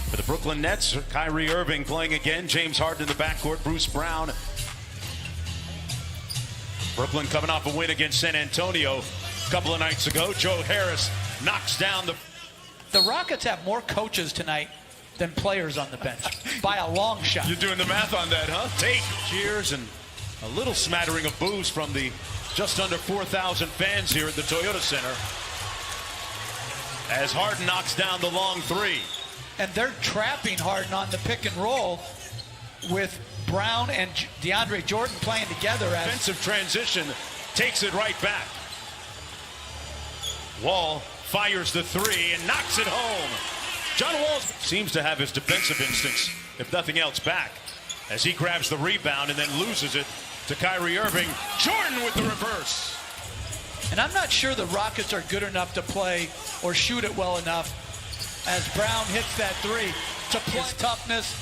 For the Brooklyn Nets, Kyrie Irving playing again. James Harden in the backcourt. Bruce Brown. Brooklyn coming off a win against San Antonio a couple of nights ago. Joe Harris knocks down the... The Rockets have more coaches tonight than players on the bench by a long shot. You're doing the math on that, huh? Tate. Cheers and a little smattering of boos from the just under 4,000 fans here at the Toyota Center as Harden knocks down the long three. And they're trapping Harden on the pick and roll with Brown and DeAndre Jordan playing together. As offensive transition takes it right back. Wall fires the three and knocks it home. John Wall seems to have his defensive instincts, if nothing else, back as he grabs the rebound and then loses it to Kyrie Irving. Jordan with the reverse. And I'm not sure the Rockets are good enough to play or shoot it well enough as Brown hits that three to play his toughness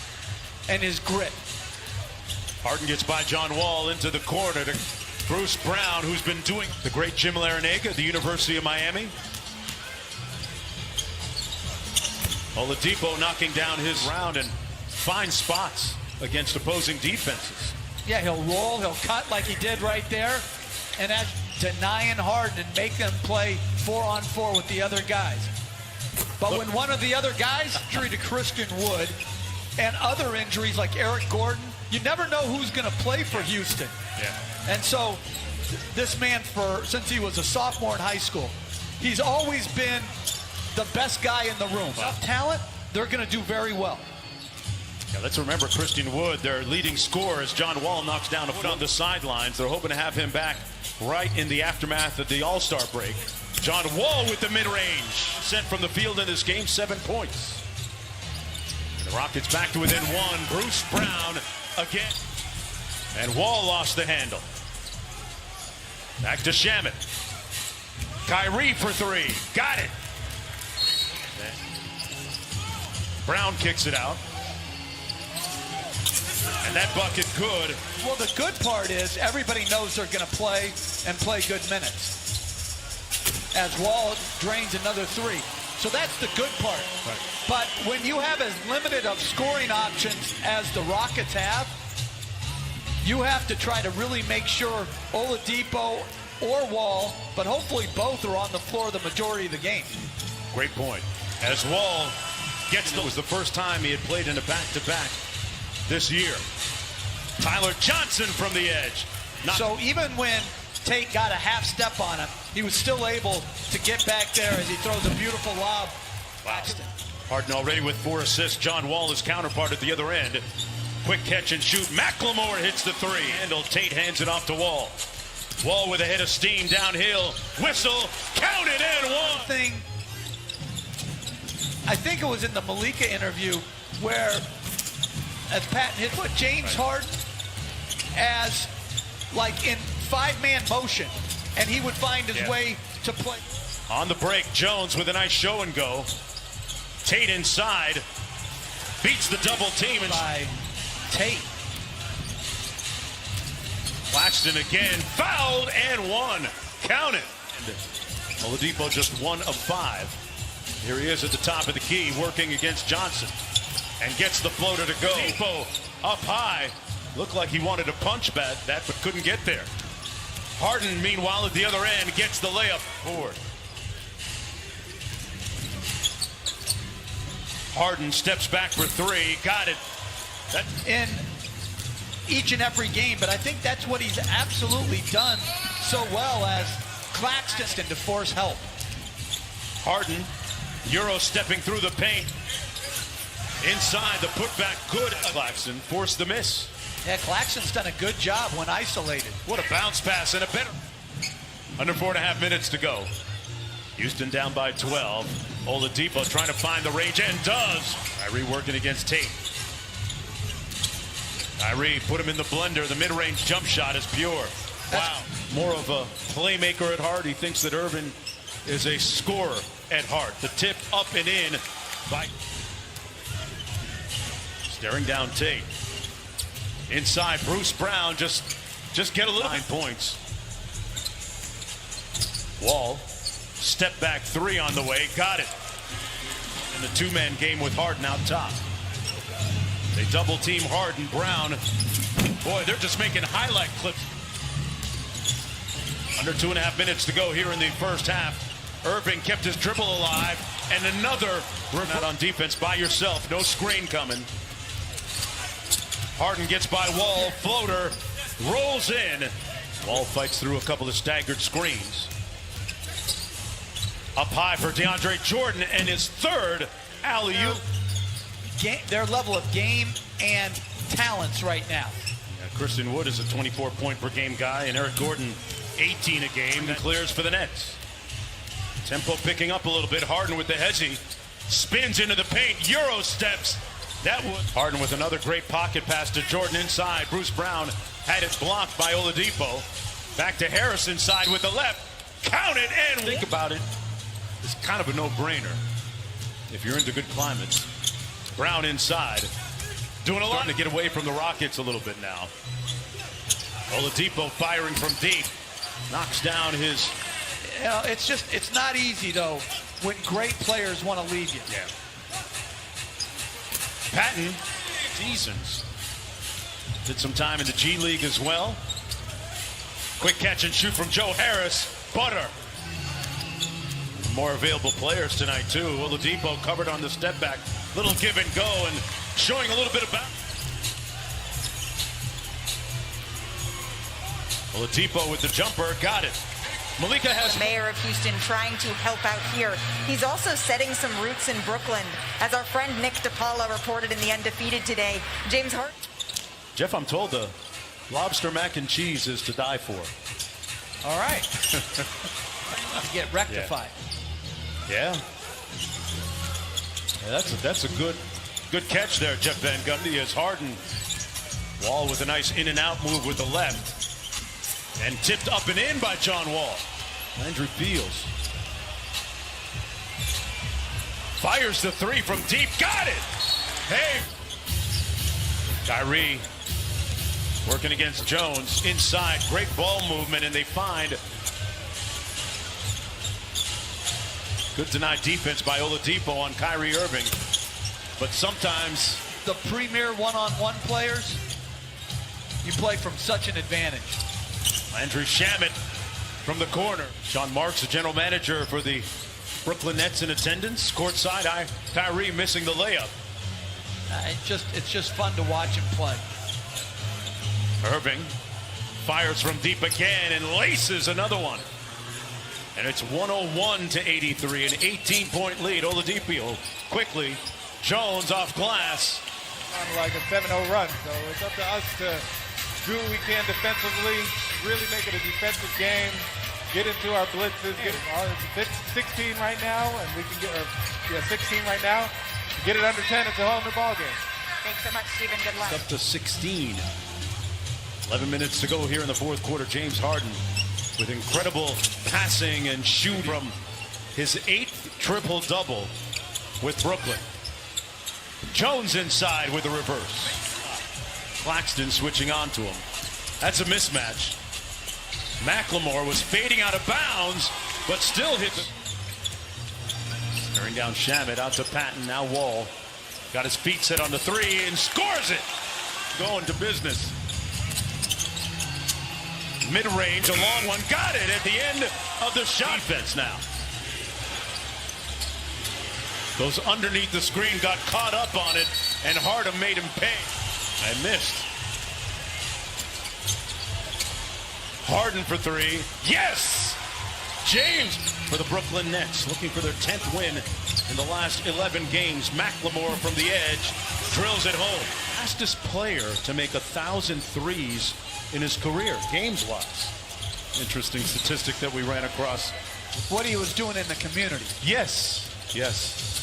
and his grit. Harden gets by John Wall into the corner to Bruce Brown, who's been doing the great Jim Larinaga at the University of Miami. Oladipo knocking down his round and fine spots against opposing defenses. Yeah, he'll roll, he'll cut like he did right there, and that's denying Harden and make them play 4-on-4 with the other guys. But when one of the other guys, injury to Christian Wood, and other injuries like Eric Gordon, you never know who's going to play for Houston. Yeah. And so this man, since he was a sophomore in high school, he's always been the best guy in the room. Enough talent, they're going to do very well. Yeah, let's remember Christian Wood, their leading scorer, as John Wall knocks down a foot on the sidelines. They're hoping to have him back right in the aftermath of the All-Star break. John Wall with the mid-range. Sent from the field in this game, 7 points. And the Rockets back to within one. Bruce Brown again. And Wall lost the handle. Back to Shamet. Kyrie for three. Got it. Brown kicks it out. And that bucket good. Well, the good part is everybody knows they're going to play and play good minutes. As Wall drains another three. So that's the good part. Right. But when you have as limited of scoring options as the Rockets have, you have to try to really make sure Oladipo or Wall, but hopefully both are on the floor the majority of the game. Great point. As Wall gets it was the first time he had played in a back-to-back this year. Tyler Johnson from the edge. So even when Tate got a half step on him, he was still able to get back there as he throws a beautiful lob. Wow. Harden already with 4 assists. John Wall, his counterpart at the other end. Quick catch and shoot. McLemore hits the three. Handle. Tate hands it off to Wall. Wall with a head of steam downhill. Whistle. Count it and one. I think it was in the Malika interview where, as Pat hit, put James Harden as like in 5-man motion, and he would find his way to play. On the break, Jones with a nice show and go. Tate inside, beats the double team. And by Tate. Claxton again, fouled and one. Count it. Oladipo just 1 of 5. Here he is at the top of the key, working against Johnson, and gets the floater to go. Oladipo up high. Looked like he wanted to punch that, but couldn't get there. Harden, meanwhile, at the other end, gets the layup forward. Harden steps back for three. Got it. In each and every game, but I think that's what he's absolutely done so well as Claxton to force help. Harden, Euro stepping through the paint. Inside, the putback good. Claxton forced the miss. Yeah, Claxton's done a good job when isolated. What a bounce pass and a better. Under 4.5 minutes to go. Houston down by 12. Oladipo trying to find the range and does. Kyrie working against Tate. Kyrie put him in the blender. The mid-range jump shot is pure. Wow. More of a playmaker at heart. He thinks that Irvin is a scorer at heart. The tip up and in by staring down Tate. Inside, Bruce Brown just get a little. 9 points. Wall, step back three on the way, got it. In the two-man game with Harden out top. They double team Harden. Brown. Boy, they're just making highlight clips. Under 2.5 minutes to go here in the first half. Irving kept his dribble alive. And another run out on defense by yourself. No screen coming. Harden gets by Wall. Floater. Rolls in. Wall fights through a couple of staggered screens. Up high for DeAndre Jordan and his third alley-oop. Their level of game and talents right now. Yeah, Christian Wood is a 24-point per game guy, and Eric Gordon 18 a game. That clears for the Nets. Tempo picking up a little bit. Harden with the hezzy. Spins into the paint. Euro steps. That was Harden with another great pocket pass to Jordan inside. Bruce Brown had it blocked by Oladipo. Back to Harris inside with the left. Count it and think about it. It's kind of a no-brainer if you're into good climates. Brown inside. Doing a lot to get away from the Rockets a little bit now. Oladipo firing from deep. Knocks down his... You know, it's not easy, though, when great players want to leave you. Yeah. Patton, decent. Did some time in the G League as well. Quick catch and shoot from Joe Harris. Butter. More available players tonight, too. Oladipo covered on the step back. Little give and go and showing a little bit of bounce. Oladipo with the jumper. Got it. Malika has... The mayor of Houston trying to help out here. He's also setting some roots in Brooklyn. As our friend Nick DePaula reported in The Undefeated today, James Harden... Jeff, I'm told the lobster mac and cheese is to die for. All right. To get rectified. Yeah. That's a good catch there, Jeff Van Gundy, as Harden. Wall with a nice in and out move with the left. And tipped up and in by John Wall. Landry Fields. Fires the three from deep. Got it! Hey! Kyrie working against Jones. Inside. Great ball movement, and they find... Good denied defense by Oladipo on Kyrie Irving. But sometimes... The premier one-on-one players, you play from such an advantage. Landry Shamet from the corner. Sean Marks, the general manager for the Brooklyn Nets in attendance. Courtside, Kyrie missing the layup. It's just fun to watch him play. Irving fires from deep again and laces another one. And it's 101-83, an 18-point lead. Oladipo quickly. Jones off glass. Like a 7-0 run, so it's up to us to do what we can defensively, really make it a defensive game, get into our blitzes, it's 16 right now, and we can get 16 right now. Get it under 10, it's a whole new ball game. Thanks so much, Stephen. Good luck. Up to 16. 11 minutes to go here in the fourth quarter. James Harden with incredible passing and shooting from his 8th triple-double with Brooklyn. Jones inside with a reverse. Claxton switching on to him. That's a mismatch. McLemore was fading out of bounds, but still hit the... Staring down Shamet, out to Patton, now Wall. Got his feet set on the three and scores it. Going to business. Mid-range, a long one, got it at the end of the shot. Defense now. Goes underneath the screen, got caught up on it, and Harden made him pay. I missed. Harden for three. Yes! James for the Brooklyn Nets, looking for their 10th win in the last 11 games. McLemore from the edge, drills it home. Fastest player to make 1,000 threes in his career, games-wise. Interesting statistic that we ran across. What he was doing in the community. Yes, yes.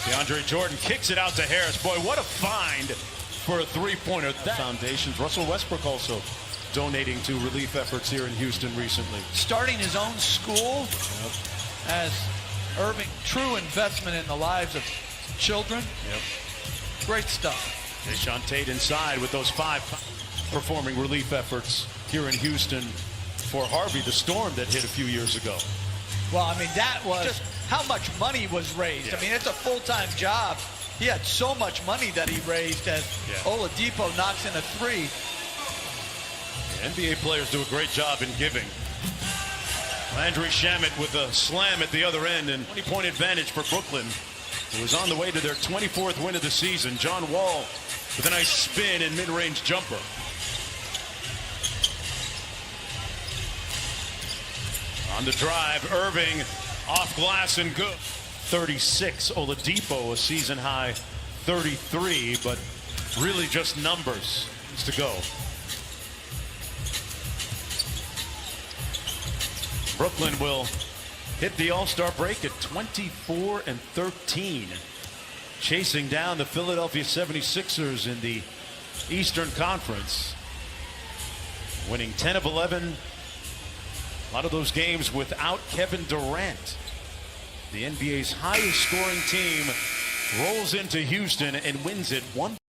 DeAndre Jordan kicks it out to Harris. Boy, what a find for a three-pointer. Foundations. Russell Westbrook also donating to relief efforts here in Houston recently. Starting his own school as Irving, true investment in the lives of children. Yep. Great stuff. Jayshawn Tate inside with those 5 performing relief efforts here in Houston for Harvey, the storm that hit a few years ago. Well, I mean, that was how much money was raised. Yeah. I mean, it's a full-time job. He had so much money that he raised as Oladipo knocks in a three. NBA players do a great job in giving. Landry Shamet with a slam at the other end, and 20-point advantage for Brooklyn, who is on the way to their 24th win of the season. John Wall with a nice spin and mid-range jumper. On the drive, Irving off glass and good. 36. Oladipo, a season high 33, but really just numbers to go. Brooklyn will hit the All-Star break at 24-13, chasing down the Philadelphia 76ers in the Eastern Conference, winning 10 of 11. A lot of those games without Kevin Durant. The NBA's highest scoring team rolls into Houston and wins it 1